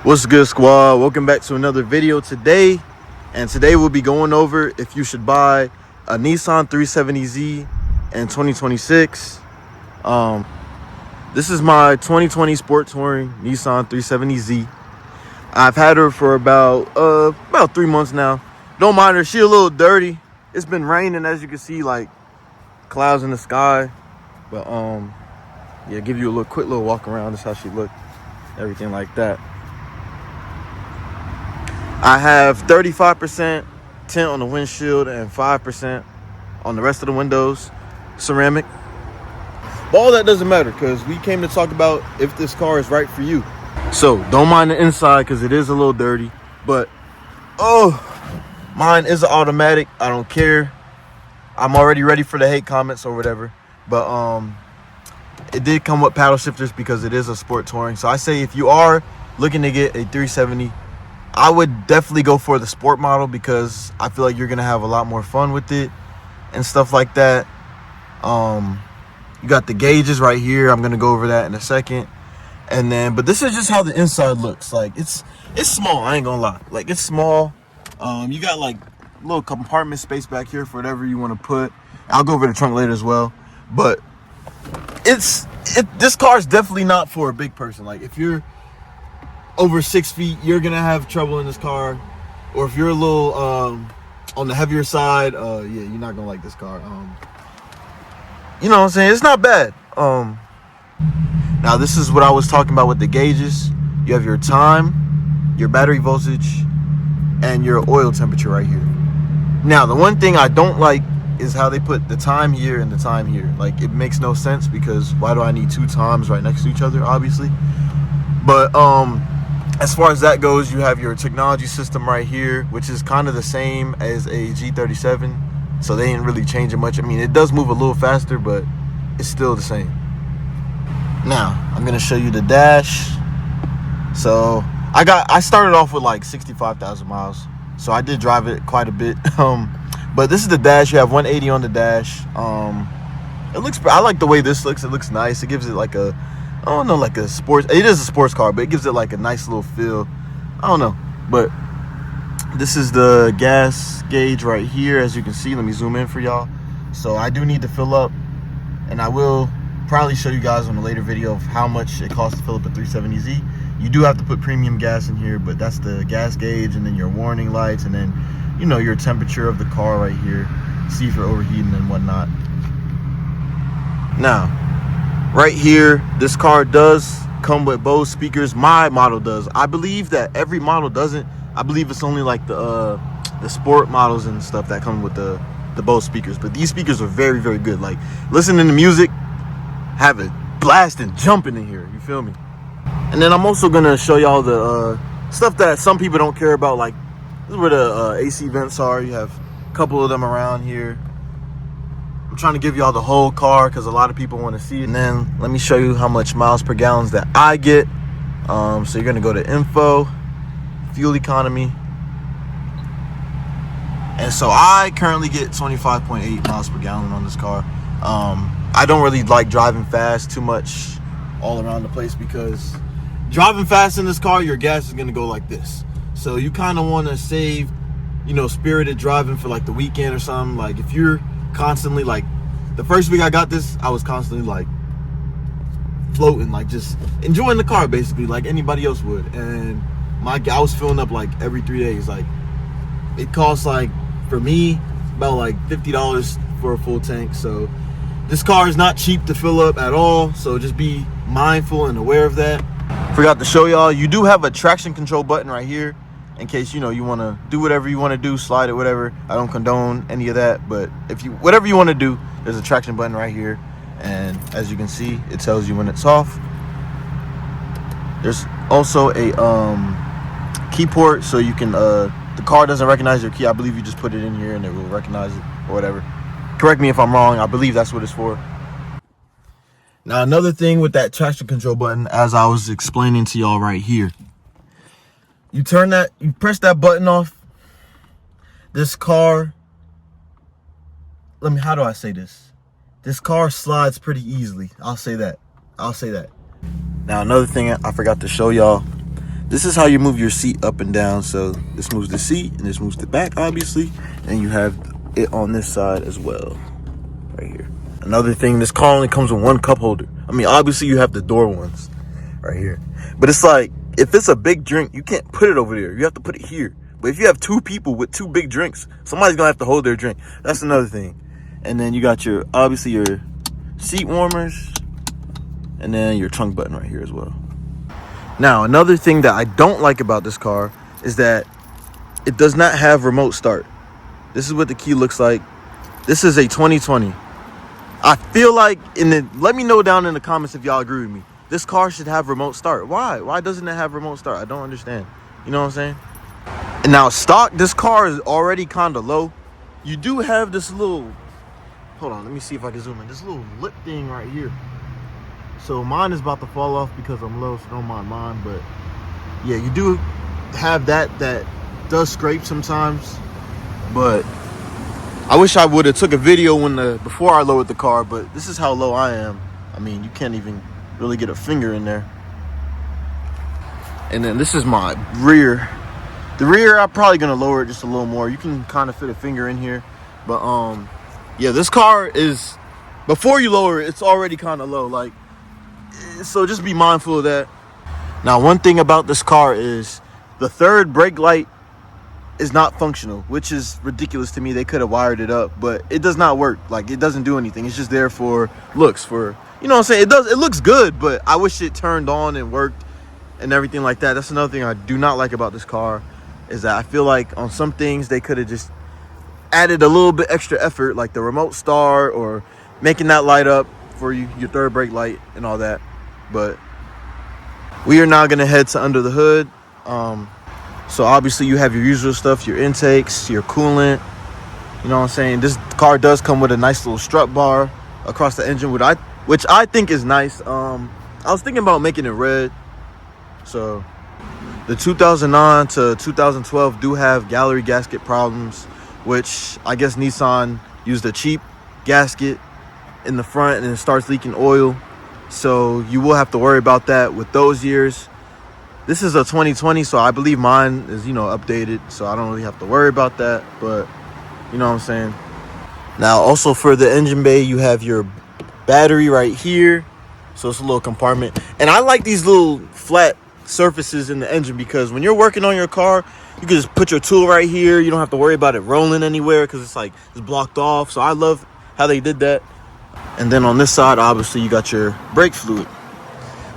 What's good, squad? Welcome back to another video today. And today we'll be going over if you should buy a Nissan 370Z in 2026. This is my 2020 Sport Touring Nissan 370Z. I've had her for about 3 months now. Don't mind her, she a little dirty. It's been raining, as you can see, like clouds in the sky. But yeah, give you a quick little walk around. That's how she looked, everything like that. I have 35% tint on the windshield and 5% on the rest of the windows, ceramic. But all that doesn't matter because we came to talk about if this car is right for you. So don't mind the inside because it is a little dirty. But mine is an automatic. I don't care. I'm already ready for the hate comments or whatever. But it did come with paddle shifters because it is a sport touring. So I say if you are looking to get a 370, I would definitely go for the sport model because I feel like you're going to have a lot more fun with it and stuff like that. You got the gauges right here. I'm going to go over that in a second. And then, but this is just how the inside looks. Like, it's small. I ain't going to lie. Like, it's small. You got, like, little compartment space back here for whatever you want to put. I'll go over the trunk later as well. But this car is definitely not for a big person. Like, if you're over 6 feet, you're gonna have trouble in this car. Or if you're a little on the heavier side, yeah, you're not gonna like this car. You know what I'm saying? It's not bad. Now this is what I was talking about with the gauges. You have your time, your battery voltage, and your oil temperature right here. Now the one thing I don't like is how they put the time here and the time here. Like, it makes no sense because why do I need two times right next to each other, obviously? But as far as that goes, you have your technology system right here, which is kind of the same as a G37. So they didn't really change it much. I mean, it does move a little faster, but it's still the same. Now, I'm going to show you the dash. So I started off with like 65,000 miles. So I did drive it quite a bit. But this is the dash. You have 180 on the dash. I like the way this looks. It looks nice. It gives it like a, I don't know, like a sports. It is a sports car, but it gives it like a nice little feel. I don't know. But this is the gas gauge right here. As you can see, let me zoom in for y'all. So I do need to fill up, and I will probably show you guys on a later video of how much it costs to fill up a 370Z. You do have to put premium gas in here, but that's the gas gauge, and then your warning lights, and then, you know, your temperature of the car right here. See if you're overheating and whatnot. Now, right here, this car does come with Bose speakers. My model does. I believe that every model doesn't. I believe it's only like the sport models and stuff that come with the Bose speakers. But these speakers are very, very good. Like, listening to music, have it blasting, jumping in here. You feel me? And then I'm also gonna show y'all the stuff that some people don't care about. Like, this is where the AC vents are. You have a couple of them around here. I'm trying to give y'all the whole car because a lot of people want to see it. And then let me show you how much miles per gallon that I get. So you're gonna go to info, fuel economy, and so I currently get 25.8 miles per gallon on this car. I don't really like driving fast too much all around the place because driving fast in this car, your gas is gonna go like this. So you kind of want to save, you know, spirited driving for like the weekend or something. Like, if you're constantly, like, the first week I got this, I was constantly like floating, like just enjoying the car basically like anybody else would. And I was filling up like every 3 days. Like, it costs, like, for me, about like $50 for a full tank. So this car is not cheap to fill up at all, so just be mindful and aware of that. Forgot to show y'all, you do have a traction control button right here in case, you know, you want to do whatever you want to do, slide it, whatever. I don't condone any of that, but if you, whatever you want to do, there's a traction button right here. And as you can see, it tells you when it's off. There's also a key port, so you can, the car doesn't recognize your key. I believe you just put it in here and it will recognize it or whatever. Correct me if I'm wrong. I believe that's what it's for. Now, another thing with that traction control button, as I was explaining to y'all right here, you press that button off. This car, how do I say this? This car slides pretty easily. I'll say that. Now, another thing I forgot to show y'all, This is how you move your seat up and down. So this moves the seat and this moves the back, obviously. And you have it on this side as well, right here. Another thing, this car only comes with one cup holder. I mean, obviously you have the door ones right here. But it's like, if it's a big drink, you can't put it over there. You have to put it here. But if you have two people with two big drinks, somebody's gonna have to hold their drink. That's another thing. And then you got your, obviously your seat warmers, and then your trunk button right here as well. Now, another thing that I don't like about this car is that it does not have remote start. This is what the key looks like. This is a 2020. I feel like, let me know down in the comments if y'all agree with me. This car should have remote start. Why? Why doesn't it have remote start? I don't understand. You know what I'm saying? And now stock, this car is already kind of low. You do have this little, hold on, let me see if I can zoom in. This little lip thing right here. So mine is about to fall off because I'm low, so don't mind mine. But yeah, you do have that does scrape sometimes. But I wish I would have took a video before I lowered the car, but this is how low I am. I mean, you can't even really get a finger in there. And then this is my rear. The rear, I'm probably gonna lower it just a little more. You can kind of fit a finger in here. But yeah, this car is, before you lower it, it's already kind of low. Like, so just be mindful of that. Now, one thing about this car is the third brake light is not functional, which is ridiculous to me. They could have wired it up, but it does not work. Like, it doesn't do anything. It's just there for looks, for, you know what I'm saying? It looks good, but I wish it turned on and worked and everything like that. That's another thing I do not like about this car, is that I feel like on some things they could have just added a little bit extra effort, like the remote start or making that light up for you, your third brake light and all that. But we are now going to head to under the hood. So obviously you have your usual stuff, your intakes, your coolant. You know what I'm saying? This car does come with a nice little strut bar across the engine, which I think is nice. I was thinking about making it red. So the 2009 to 2012 do have gallery gasket problems, which I guess Nissan used a cheap gasket in the front and it starts leaking oil. So you will have to worry about that with those years. This is a 2020, so I believe mine is, updated, so I don't really have to worry about that, but you know what I'm saying? Now, also for the engine bay, you have your battery right here. So it's a little compartment. And I like these little flat surfaces in the engine because when you're working on your car, you can just put your tool right here. You don't have to worry about it rolling anywhere because it's blocked off. So I love how they did that. And then on this side, obviously, you got your brake fluid.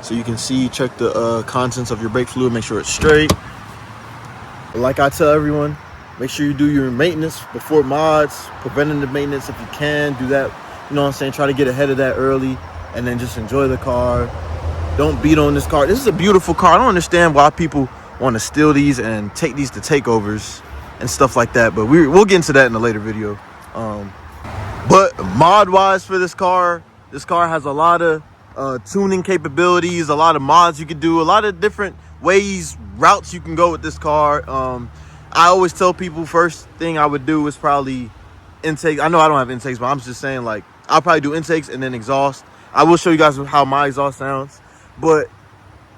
So you can check the contents of your brake fluid, make sure it's straight. Like I tell everyone, make sure you do your maintenance before mods, preventative maintenance if you can, do that. You know what I'm saying? Try to get ahead of that early and then just enjoy the car. Don't beat on this car. This is a beautiful car. I don't understand why people want to steal these and take these to takeovers and stuff like that. But we'll get into that in a later video. But mod-wise for this car has a lot of tuning capabilities, a lot of mods you can do, a lot of different routes you can go with this car. I always tell people first thing I would do is probably intake. I know I don't have intakes, but I'm just saying, like, I'll probably do intakes and then exhaust. I will show you guys how my exhaust sounds. But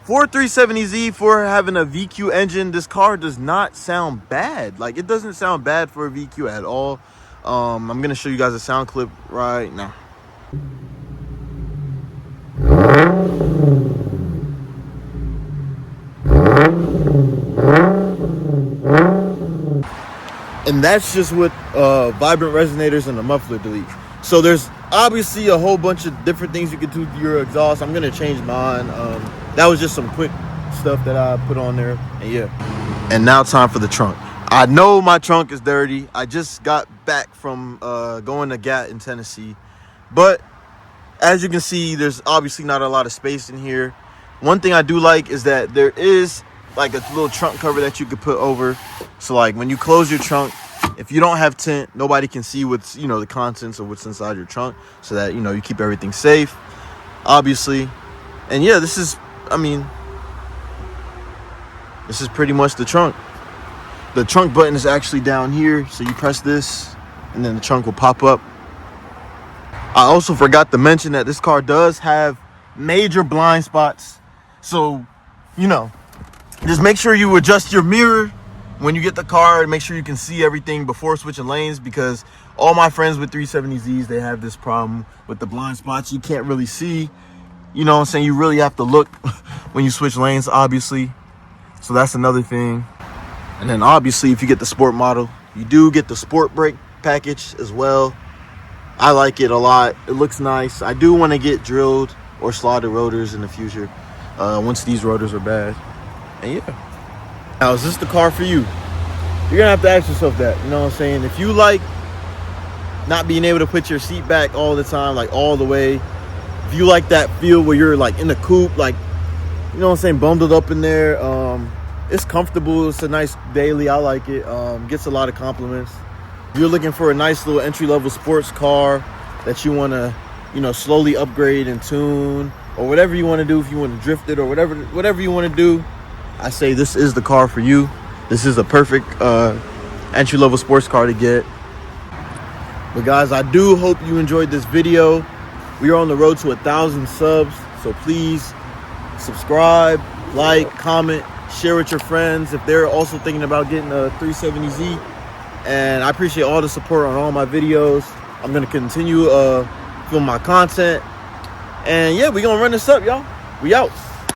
for 370Z, for having a VQ engine, this car does not sound bad. Like, it doesn't sound bad for a VQ at all. I'm gonna show you guys a sound clip right now. And that's just with vibrant resonators and a muffler delete. So there's obviously a whole bunch of different things you can do to your exhaust. I'm gonna change mine. That was just some quick stuff that I put on there, and yeah. And now time for the trunk. I know my trunk is dirty. I just got back from going to GAT in Tennessee, but as you can see, there's obviously not a lot of space in here. One thing I do like is that there is like a little trunk cover that you could put over. So like when you close your trunk, if you don't have tint, nobody can see what's, the contents of what's inside your trunk, so that, you keep everything safe, obviously. And yeah, this is pretty much the trunk. The trunk button is actually down here. So you press this and then the trunk will pop up. I also forgot to mention that this car does have major blind spots. So, Just make sure you adjust your mirror when you get the car and make sure you can see everything before switching lanes, because all my friends with 370Zs, they have this problem with the blind spots. You can't really see, you know what I'm saying? You really have to look when you switch lanes, obviously. So that's another thing. And then obviously, if you get the sport model, you do get the sport brake package as well. I like it a lot. It looks nice. I do want to get drilled or slotted rotors in the future once these rotors are bad. And yeah. Now, is this the car for you? You're going to have to ask yourself that. You know what I'm saying? If you like not being able to put your seat back all the time, like all the way, if you like that feel where you're like in the coupe, like, you know what I'm saying, bundled up in there, it's comfortable. It's a nice daily. I like it. Gets a lot of compliments. If you're looking for a nice little entry-level sports car that you want to, you know, slowly upgrade and tune, or whatever you want to do, if you want to drift it or whatever you want to do, I say this is the car for you. This is a perfect entry-level sports car to get. But guys, I do hope you enjoyed this video. We are on the road to 1,000 subs, so please subscribe, like, comment, share with your friends if they're also thinking about getting a 370Z. And I appreciate all the support on all my videos. I'm going to continue film my content. And yeah, we're going to run this up, y'all. We out.